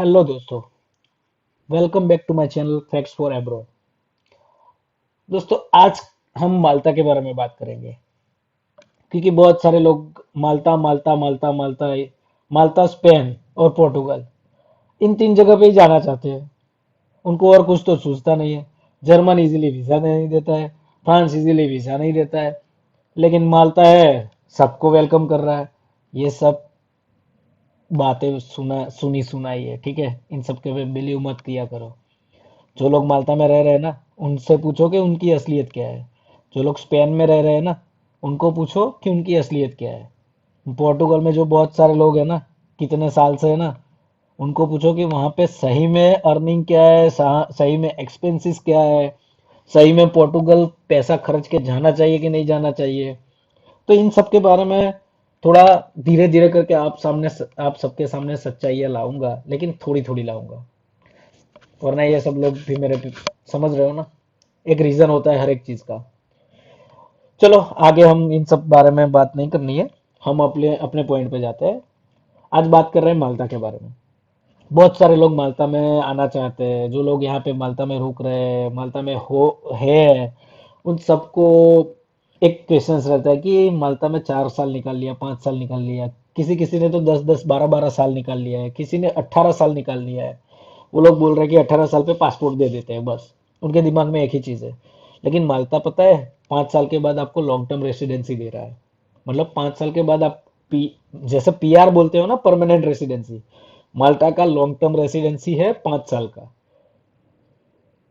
Hello दोस्तों, welcome back to my channel facts for abroad. दोस्तों, आज हम माल्टा के बारे में बात करेंगे क्योंकि बहुत सारे लोग माल्टा माल्टा माल्टा माल्टा माल्टा, स्पेन और पोर्टुगल इन तीन जगह पे ही जाना चाहते हैं। उनको और कुछ तो सूझता नहीं है। जर्मन इजीली वीजा नहीं देता है, फ्रांस इजीली वीजा नहीं देता है, लेकिन माल्टा है, सबको वेलकम कर रहा है। ये सब बातें सुनी सुनाई है, ठीक है। इन सब के पे बिलीव मत किया करो। जो लोग माल्टा में रह रहे हैं ना, उनसे पूछो कि उनकी असलियत क्या है। जो लोग स्पेन में रह रहे हैं ना, उनको पूछो कि उनकी असलियत क्या है। पोर्टुगल में जो बहुत सारे लोग हैं ना, कितने साल से है ना, उनको पूछो कि वहां पे सही में अर्निंग क्या है, सही में एक्सपेंसेस क्या है, सही में पोर्टुगल पैसा खर्च के जाना चाहिए कि नहीं जाना चाहिए। तो इन सब के बारे में थोड़ा धीरे धीरे करके आप सबके सामने सच्चाइयाँ लाऊंगा, लेकिन थोड़ी थोड़ी लाऊंगा, वरना ये सब लोग भी समझ रहे हो ना। एक रीजन होता है हर एक चीज का। चलो, आगे हम इन सब बारे में बात नहीं करनी है। हम अपने अपने पॉइंट पे जाते हैं। आज बात कर रहे हैं माल्टा के बारे में। बहुत सारे लोग माल्टा में आना चाहते हैं। जो लोग यहाँ पे माल्टा में रुक रहे हैं, माल्टा में हो है, उन सबको एक क्वेश्चन रहता है कि माल्टा में 4 साल निकाल लिया, 5 साल निकाल लिया। किसी किसी ने तो 10 10 12 12 साल निकाल लिया है, किसी ने 18 साल निकाल लिया है। वो लोग बोल रहे हैं कि 18 साल पे पासपोर्ट दे देते हैं, बस। उनके दिमाग में एक ही चीज है। लेकिन माल्टा पता है, 5 साल के बाद आपको लॉन्ग टर्म रेसिडेंसी दे रहा है। मतलब 5 साल के बाद आप जैसे पीआर बोलते हो ना, परमानेंट रेसिडेंसी, माल्टा का लॉन्ग टर्म रेसिडेंसी है 5 साल का।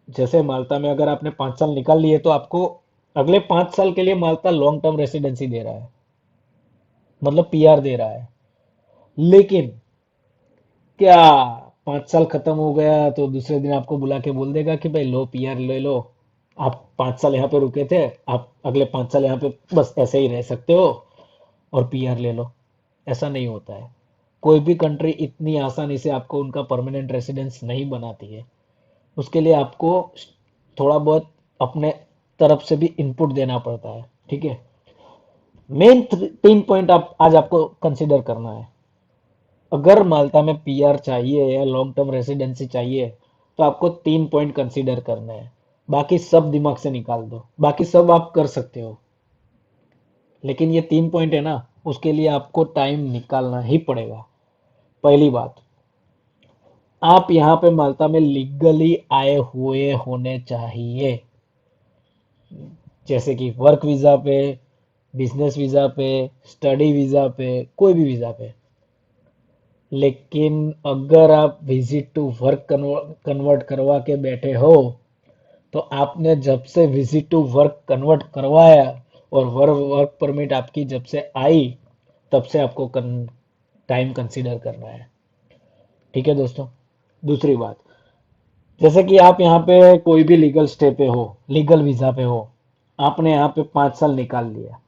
जैसे माल्टा में अगर आपने 5 साल निकाल लिए तो आपको अगले 5 साल के लिए माल्टा लॉन्ग टर्म रेसिडेंसी दे रहा है, मतलब पीआर दे रहा है। लेकिन क्या 5 साल खत्म हो गया तो दूसरे दिन आपको बुला के बोल देगा कि भाई लो, पीआर ले लो, आप 5 साल यहाँ पे रुके थे, आप अगले 5 साल यहाँ पे बस ऐसे ही रह सकते हो और पीआर ले लो? ऐसा नहीं होता है। कोई भी कंट्री इतनी आसानी से आपको उनका परमानेंट रेसिडेंस नहीं बनाती है। उसके लिए आपको थोड़ा बहुत अपने तरफ से भी इनपुट देना पड़ता है, ठीक है। मेन 3 पॉइंट आप आज आपको कंसिडर करना है। अगर माल्टा में पीआर चाहिए या लॉन्ग टर्म रेसिडेंसी चाहिए, तो आपको 3 पॉइंट कंसीडर करने हैं। बाकी सब दिमाग से निकाल दो, बाकी सब आप कर सकते हो। लेकिन ये 3 पॉइंट है ना, उसके लिए आपको टाइम निकालना ही पड़ेगा। पहली बात, आप यहाँ पे माल्टा में लीगली आए हुए होने चाहिए। जैसे कि वर्क वीजा पे, बिजनेस वीजा पे, स्टडी वीजा पे, कोई भी वीजा पे। लेकिन अगर आप विजिट टू वर्क कन्वर्ट करवा के बैठे हो, तो आपने जब से विजिट टू वर्क कन्वर्ट करवाया और वर्क परमिट आपकी जब से आई, तब से आपको टाइम कंसीडर करना है, ठीक है दोस्तों। दूसरी बात, जैसे कि आप यहाँ पे कोई भी लीगल स्टे पे हो, लीगल वीजा पे हो, आपने यहाँ पे 5 साल निकाल लिया।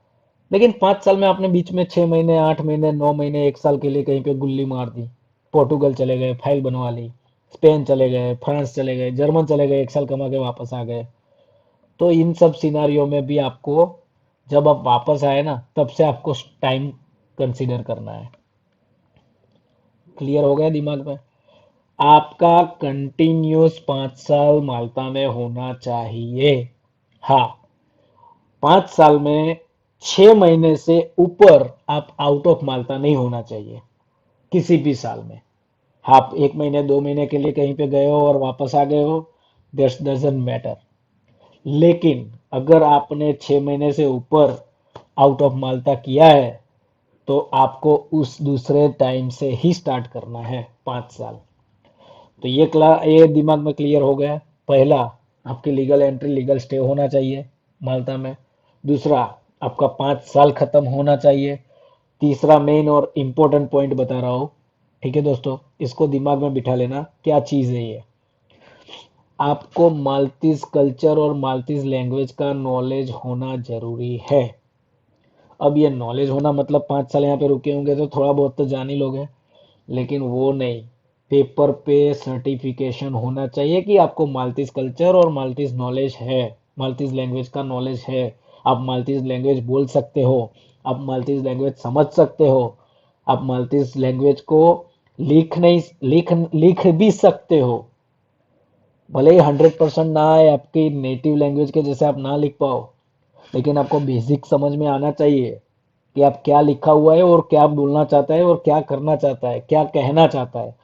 लेकिन 5 साल में आपने बीच में 6 महीने, 8 महीने, 9 महीने, 1 साल के लिए कहीं पे गुल्ली मार दी। पोर्टुगल चले गए, फाइल बनवा ली। स्पेन चले गए, फ्रांस चले गए, जर्मन चले गए, 1 साल कमा के वापस आ गए। तो इन सब सिनारियों में भी आपको, जब आप वापस आए ना, तब से आपको टाइम कंसीडर करना है। क्लियर हो गया दिमाग में? आपका कंटिन्यूस 5 साल माल्टा में होना चाहिए। हाँ, 5 साल में 6 महीने से ऊपर आप आउट ऑफ माल्टा नहीं होना चाहिए, किसी भी साल में। आप 1 महीने 2 महीने के लिए कहीं पे गए हो और वापस आ गए हो, दैट्स डजेंट मैटर। लेकिन अगर आपने 6 महीने से ऊपर आउट ऑफ माल्टा किया है, तो आपको उस दूसरे टाइम से ही स्टार्ट करना है 5 साल। तो ये दिमाग में क्लियर हो गया। पहला, आपकी लीगल एंट्री, लीगल स्टे होना चाहिए माल्टा में। दूसरा, आपका 5 साल खत्म होना चाहिए। तीसरा मेन और इम्पोर्टेंट पॉइंट बता रहा हूँ, ठीक है दोस्तों, इसको दिमाग में बिठा लेना, क्या चीज़ है ये। आपको माल्टीज कल्चर और माल्टीज लैंग्वेज का नॉलेज होना जरूरी है। अब ये नॉलेज होना मतलब 5 साल यहाँ पे रुके होंगे तो थोड़ा बहुत तो जान ही लोगे, लेकिन वो नहीं। पेपर पे सर्टिफिकेशन होना चाहिए कि आपको माल्टीज कल्चर और माल्टीज नॉलेज है, माल्टीज लैंग्वेज का नॉलेज है। आप माल्टीज लैंग्वेज बोल सकते हो, आप माल्टीज लैंग्वेज समझ सकते हो, आप माल्टीज लैंग्वेज को लिख नहीं लिख भी सकते हो, भले ही 100% ना आए आपकी नेटिव लैंग्वेज के जैसे आप ना लिख पाओ, लेकिन आपको बेसिक समझ में आना चाहिए कि आप क्या लिखा हुआ है और क्या बोलना चाहता है और क्या करना चाहता है, क्या कहना चाहता है।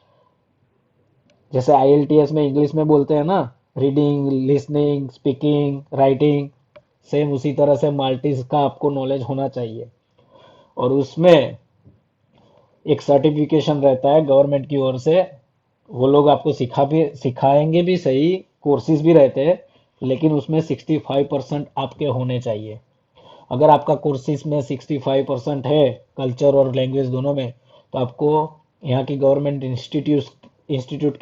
जैसे आईएलटीएस में इंग्लिश में बोलते हैं ना, reading, listening, speaking, writing, same उसी तरह से माल्टीज का आपको नॉलेज होना चाहिए। और उसमें एक सर्टिफिकेशन रहता है गवर्नमेंट की ओर से, वो लोग आपको सिखाएंगे भी सही, कोर्सेज भी रहते हैं, लेकिन उसमें 65% आपके होने चाहिए। अगर आपका कोर्सेज में 65% है, कल्चर और लैंग्वेज दोनों में, तो आपको यहाँ की गवर्नमेंट इंस्टीट्यूट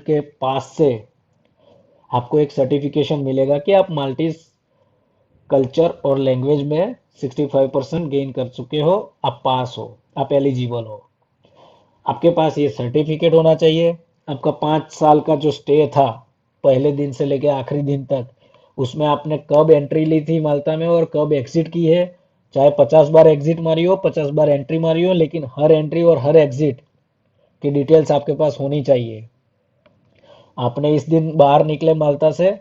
के पास से आपको एक सर्टिफिकेशन मिलेगा कि आप माल्टीज कल्चर और लैंग्वेज में 65% गेन कर चुके हो, आप पास हो, आप एलिजिबल हो। आपके पास ये सर्टिफिकेट होना चाहिए। आपका 5 साल का जो स्टे था, पहले दिन से लेके आखिरी दिन तक, उसमें आपने कब एंट्री ली थी माल्टा में और कब एग्जिट की है, चाहे 50 बार एग्जिट मारी हो, 50 बार एंट्री मारी हो, लेकिन हर एंट्री और हर एग्जिट की डिटेल्स आपके पास होनी चाहिए। आपने इस दिन बाहर निकले माल्टा से,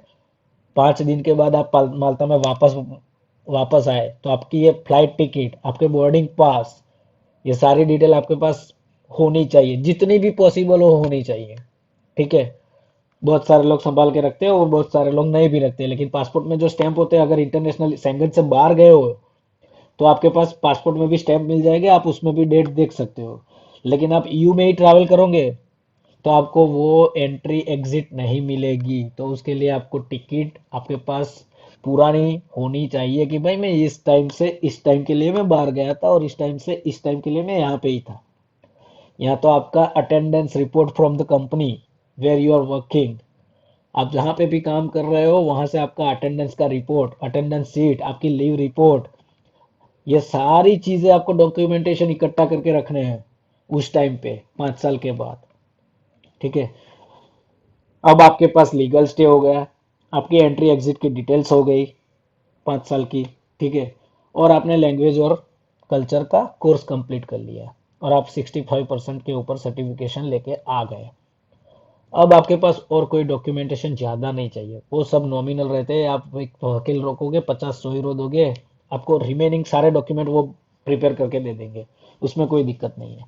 5 दिन के बाद आप माल्टा में वापस वापस आए, तो आपकी ये फ्लाइट टिकट, आपके बोर्डिंग पास, ये सारी डिटेल आपके पास होनी चाहिए, जितनी भी पॉसिबल हो होनी चाहिए। ठीक है। बहुत सारे लोग संभाल के रखते हैं और बहुत सारे लोग नहीं भी रखते, लेकिन पासपोर्ट में जो स्टैंप होते हैं, अगर इंटरनेशनल सेंगन से बाहर गए हो तो आपके पास पासपोर्ट में भी स्टैंप मिल जाएगा, आप उसमें भी डेट देख सकते हो। लेकिन आप ईयू में ही ट्रैवल करोगे तो आपको वो एंट्री एग्जिट नहीं मिलेगी, तो उसके लिए आपको टिकट आपके पास पुरानी होनी चाहिए कि भाई मैं इस टाइम से इस टाइम के लिए मैं बाहर गया था और इस टाइम से इस टाइम के लिए मैं यहाँ पे ही था। यहाँ तो आपका attendance report from the company where you are working, आप जहाँ पे भी काम कर रहे हो वहां से आपका अटेंडेंस का रिपोर्ट, अटेंडेंस सीट, आपकी लीव रिपोर्ट, ये सारी चीजें आपको डॉक्यूमेंटेशन इकट्ठा करके रखने हैं उस टाइम पे, 5 साल के बाद। ठीक है। अब आपके पास लीगल स्टे हो गया, आपकी एंट्री एग्जिट की डिटेल्स हो गई 5 साल की। ठीक है। और आपने लैंग्वेज और कल्चर का कोर्स कंप्लीट कर लिया और आप 65% के ऊपर सर्टिफिकेशन लेके आ गए। अब आपके पास और कोई डॉक्यूमेंटेशन ज़्यादा नहीं चाहिए, वो सब नॉमिनल रहते हैं। आप एक वकील रोकोगे, 50-100 यूरो दोगे, आपको रिमेनिंग सारे डॉक्यूमेंट वो प्रिपेयर करके दे देंगे, उसमें कोई दिक्कत नहीं है।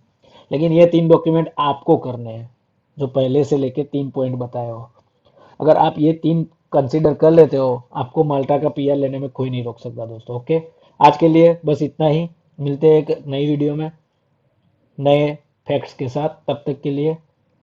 लेकिन ये 3 डॉक्यूमेंट आपको करने हैं, जो पहले से लेके 3 पॉइंट बताए हो। अगर आप ये 3 कंसिडर कर लेते हो, आपको माल्टा का पीआर लेने में कोई नहीं रोक सकता दोस्तों। ओके, आज के लिए बस इतना ही। मिलते हैं एक नई वीडियो में नए फैक्ट्स के साथ, तब तक के लिए